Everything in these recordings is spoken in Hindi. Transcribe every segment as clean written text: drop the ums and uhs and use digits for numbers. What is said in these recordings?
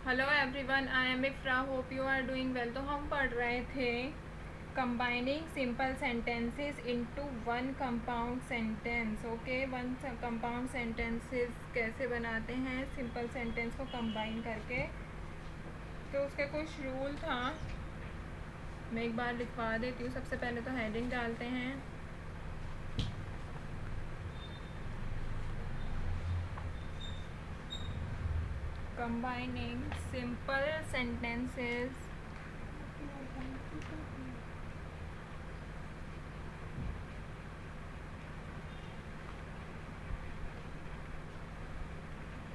Hello everyone, I am Ifra, hope you are doing well. तो हम पढ़ रहे थे combining simple sentences into one compound sentence. Okay, one compound sentences कैसे बनाते हैं सिंपल सेंटेंस को कंबाइन करके। तो उसका कुछ रूल था, मैं एक बार लिखवा देती हूँ। सबसे पहले तो हेडिंग डालते हैं। Combining simple sentences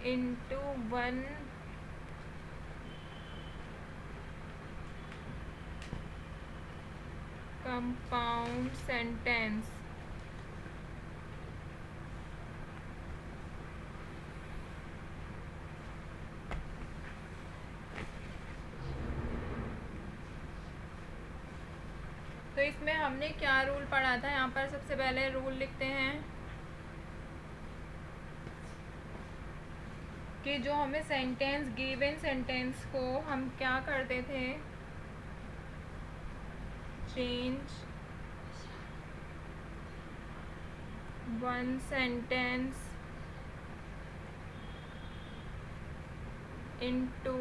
into one compound sentence। तो इसमें हमने क्या रूल पढ़ा था, यहाँ पर सबसे पहले रूल लिखते हैं कि जो हमें सेंटेंस गिवन सेंटेंस को हम क्या करते थे, change one sentence into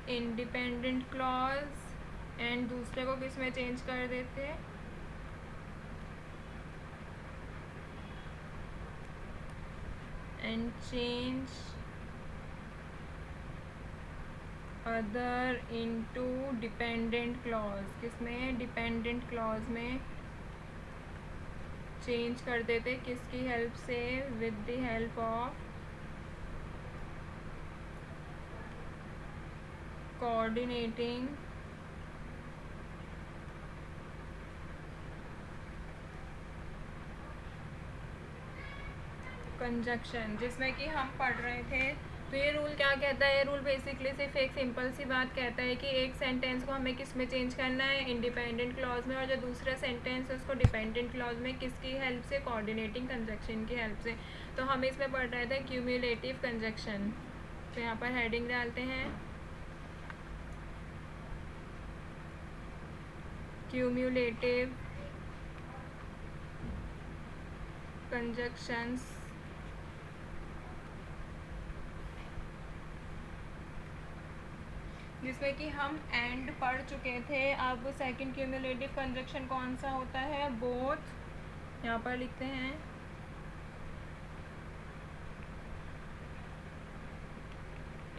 independent clause and दूसरे को किस में चेंज कर देते, and change other into dependent clause. किसमें? डिपेंडेंट क्लॉज में चेंज कर देते। किसकी हेल्प से? With the help of coordinating conjunction, जिसमें कि हम पढ़ रहे थे। तो ये रूल क्या कहता है? ये रूल बेसिकली सिर्फ एक सिंपल सी बात कहता है कि एक सेंटेंस को हमें किस में चेंज करना है, इंडिपेंडेंट क्लॉज में, और जो दूसरा सेंटेंस है उसको डिपेंडेंट क्लॉज में। किसकी हेल्प से? कोऑर्डिनेटिंग कंजक्शन की हेल्प से। तो हम इसमें पढ़ रहे थे क्यूमुलेटिव कंजक्शन। तो यहाँ पर हेडिंग डालते हैं क्यूमुलेटिव कंजक्शंस, जिसमें कि हम एंड पढ़ चुके थे। अब सेकंड क्यूमुलेटिव कंजक्शन कौन सा होता है? बोथ। यहाँ पर लिखते हैं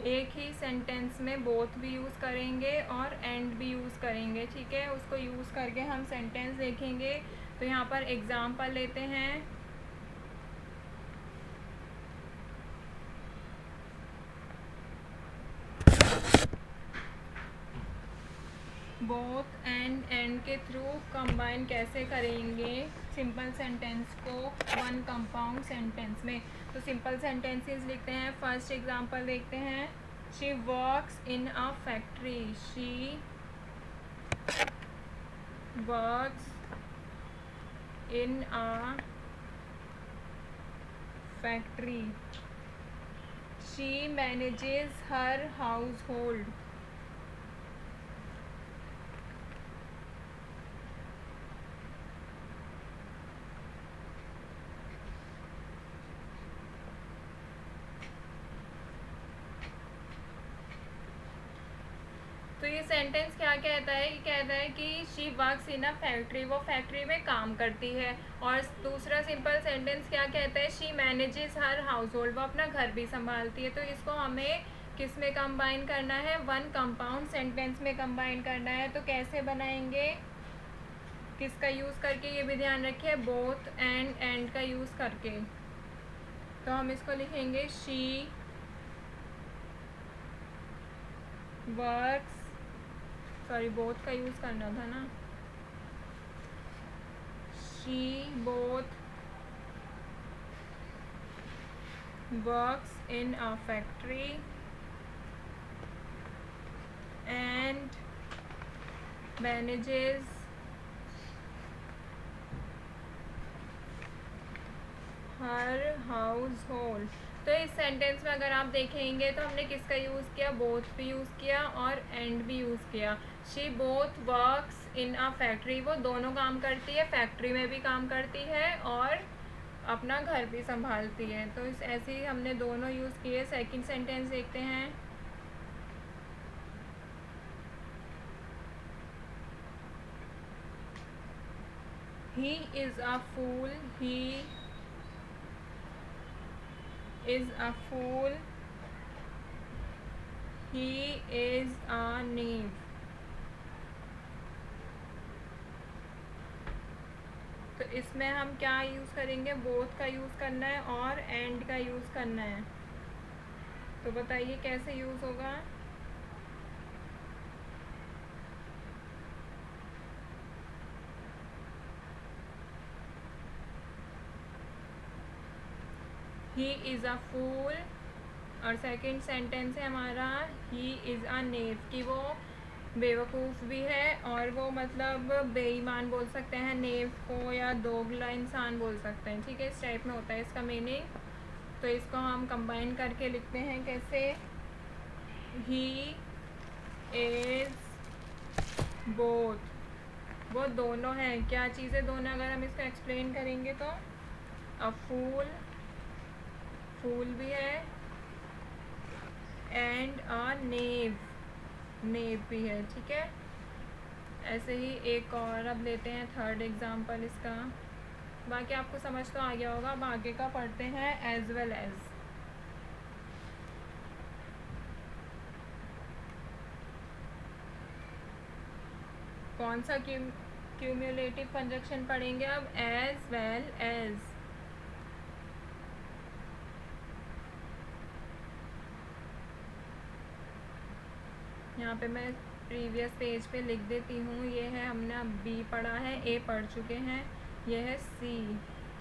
एक ही सेंटेंस में बोथ भी यूज़ करेंगे और एंड भी यूज़ करेंगे। ठीक है, उसको यूज़ करके हम सेंटेंस देखेंगे। तो यहाँ पर एग्जाम्पल लेते हैं। बोथ एंड के थ्रू कंबाइन कैसे करेंगे सिंपल सेंटेंस को वन कंपाउंड सेंटेंस में। तो सिंपल सेंटेंसेस लिखते हैं। फर्स्ट एग्जांपल देखते हैं। She works in a factory. She works in a factory. She manages her house hold. तो ये सेंटेंस क्या कहता है? ये कहता है कि she works in a factory, वो फैक्ट्री में काम करती है। और दूसरा सिंपल सेंटेंस क्या कहता है? She manages her house hold, वो अपना घर भी संभालती है। तो इसको हमें किस में कंबाइन करना है? वन कंपाउंड सेंटेंस में कंबाइन करना है। तो कैसे बनाएंगे? किसका यूज़ करके? ये भी ध्यान रखिए, बोथ एंड का यूज़ करके। तो हम इसको लिखेंगे शी वर्क्स, सॉरी बोथ का यूज़ करना था ना। She both works in a factory and manages her house hold. तो इस सेंटेंस में अगर आप देखेंगे तो हमने किसका यूज़ किया, बोथ भी यूज़ किया और एंड भी यूज़ किया। She both works in a factory, वो दोनों काम करती है, फैक्ट्री में भी काम करती है और अपना घर भी संभालती है। तो इस ऐसे ही हमने दोनों यूज़ किए। सेकंड सेंटेंस देखते हैं। He is a fool, he is a fool, he is a knave. तो इसमें हम क्या यूज़ करेंगे, बोथ का यूज़ करना है और एंड का यूज़ करना है। तो बताइए कैसे यूज़ होगा। ही इज़ अ फूल और सेकंड सेंटेंस है हमारा ही इज़ अ नेव, कि वो बेवकूफ़ भी है और वो मतलब बेईमान बोल सकते हैं नेव को, या दोगला इंसान बोल सकते हैं। ठीक है, इस टाइप में होता है इसका मीनिंग। तो इसको हम कंबाइन करके लिखते हैं कैसे, ही इज़ बोथ, वो दोनों हैं। क्या चीज़ें दोनों, अगर हम इसको एक्सप्लेन करेंगे तो अ फूल, फूल भी है, एंड अ नेव, नेव भी है। ठीक है, ऐसे ही एक और अब लेते हैं थर्ड एग्जांपल इसका। बाकी आपको समझ तो आ गया होगा, अब आगे का पढ़ते हैं एज वेल एज। कौन सा क्यूम्युलेटिव कंजक्शन पढ़ेंगे अब, एज वेल एज। यहाँ पे मैं प्रीवियस पेज पे लिख देती हूँ। ये है, हमने अब बी पढ़ा है, ए पढ़ चुके हैं, ये है सी।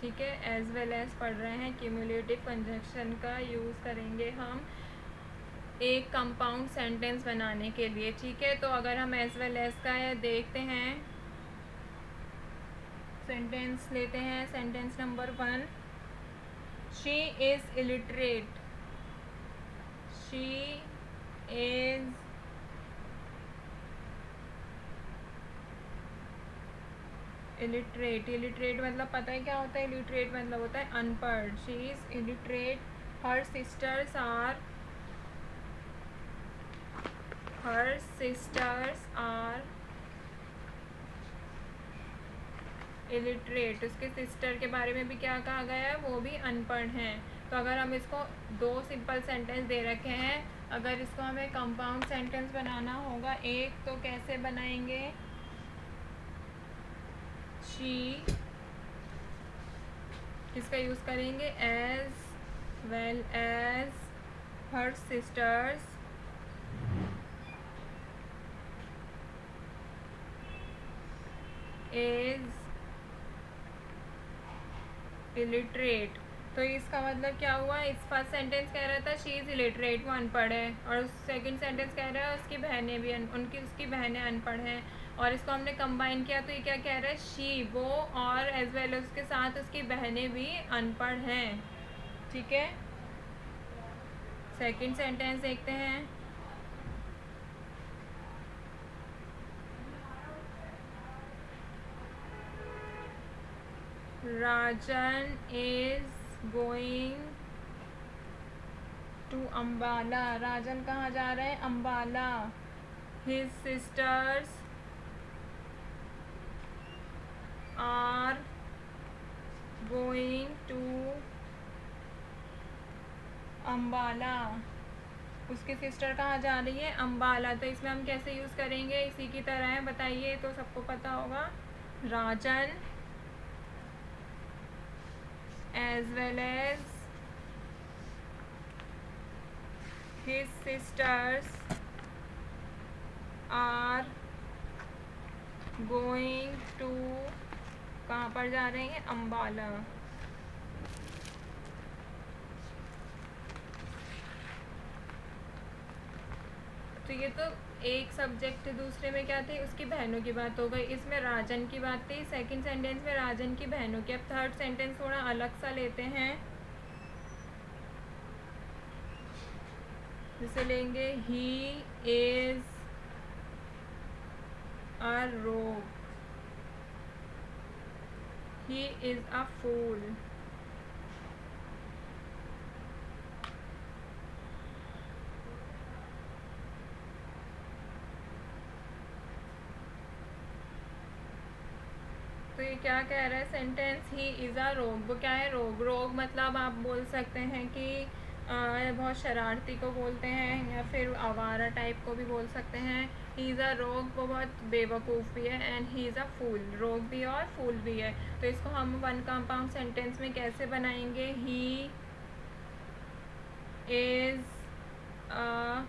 ठीक है, एज वेल एज पढ़ रहे हैं। क्यूम्युलेटिव कंजक्शन का यूज़ करेंगे हम एक कंपाउंड सेंटेंस बनाने के लिए। ठीक है, तो अगर हम एज वेल एज का देखते हैं, सेंटेंस लेते हैं। Sentence number 1, she is illiterate, she is illiterate. Illiterate मतलब पता है क्या होता है, इलिटरेट मतलब होता है अनपढ़। She is illiterate, her sisters are, her sisters are illiterate. उसके सिस्टर के बारे में भी क्या कहा गया है, वो भी अनपढ़ हैं। तो अगर हम इसको दो सिंपल सेंटेंस दे रखे हैं, अगर इसको हमें कंपाउंड सेंटेंस बनाना होगा एक, तो कैसे बनाएंगे, शी किसका यूज़ करेंगे, as well as her sisters is illiterate. तो इसका मतलब क्या हुआ, इस फर्स्ट सेंटेंस कह रहा था शी इज़ इलिटरेट, वो अनपढ़ है, और सेकंड सेंटेंस कह रहा है उसकी बहनें भी उसकी बहनें अनपढ़ हैं। और इसको हमने कंबाइन किया तो ये क्या कह रहा है, शी वो, और एज वेल उसके साथ उसकी बहनें भी अनपढ़ हैं। ठीक है, सेकंड सेंटेंस देखते हैं। Rajan is going to Ambala, Rajan कहाँ जा रहे हैं, Ambala. His sisters are going to Ambala, उसकी सिस्टर कहाँ जा रही है, अम्बाला। तो इसमें हम कैसे यूज़ करेंगे, इसी की तरह है, बताइए, तो सबको पता होगा। Rajan as well as his sisters are going to, कहाँ पर जा रहे हैं, अम्बाला। तो ये तो एक सब्जेक्ट दूसरे में क्या थी, उसकी बहनों की बात हो गई। इसमें राजन की बात थी, सेकंड सेंटेंस में राजन की बहनों की। अब थर्ड सेंटेंस थोड़ा अलग सा लेते हैं, जैसे लेंगे ही इज अ रोग, ही इज अ फूल। तो ये क्या कह रहा है सेंटेंस, ही इज़ अ रोग। वो क्या है, रोग। रोग मतलब आप बोल सकते हैं कि बहुत शरारती को बोलते हैं, या फिर आवारा टाइप को भी बोल सकते हैं। ही इज़ अ रोग, वो बहुत बेवकूफ़ भी है। एंड ही इज़ अ फूल, रोग भी है और फूल भी है। तो इसको हम वन कंपाउंड सेंटेंस में कैसे बनाएंगे, ही इज़ अ,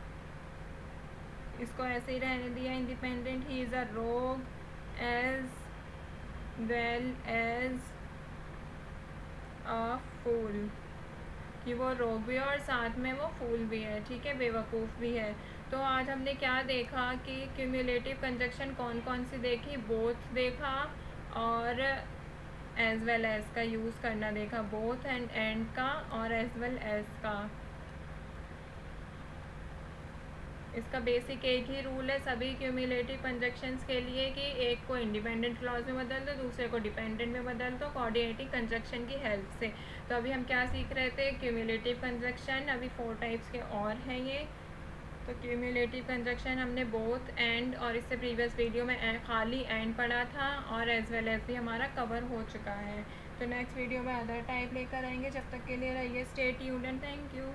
इसको ऐसे ही रहने दिया इंडिपेंडेंट, ही इज़ अ रोग एज वेल एज अ फूल, कि वो रोग भी है और साथ में वो फूल भी है, ठीक है, बेवकूफ़ भी है। तो आज हमने क्या देखा कि क्यूमुलेटिव कंजक्शन कौन कौन सी देखी, बोथ देखा और एज वेल एज का यूज़ करना देखा, बोथ एंड का और एज वेल एज का। इसका बेसिक एक ही रूल है सभी क्यूमुलेटिव कंजक्शंस के लिए कि एक को इंडिपेंडेंट क्लॉज में बदल दो, दूसरे को डिपेंडेंट में बदल दो कोऑर्डिनेटिंग कंजक्शन की हेल्प से। तो अभी हम क्या सीख रहे थे, क्यूमुलेटिव कंजक्शन। अभी 4 टाइप्स के और हैं ये। तो क्यूमुलेटिव कंजक्शन हमने बोथ एंड, और इससे प्रीवियस वीडियो में खाली एंड पढ़ा था, और एज वेल एज भी हमारा कवर हो चुका है। तो नेक्स्ट वीडियो में अदर टाइप लेकर आएंगे। जब तक के लिए रहिए stay tuned and thank you.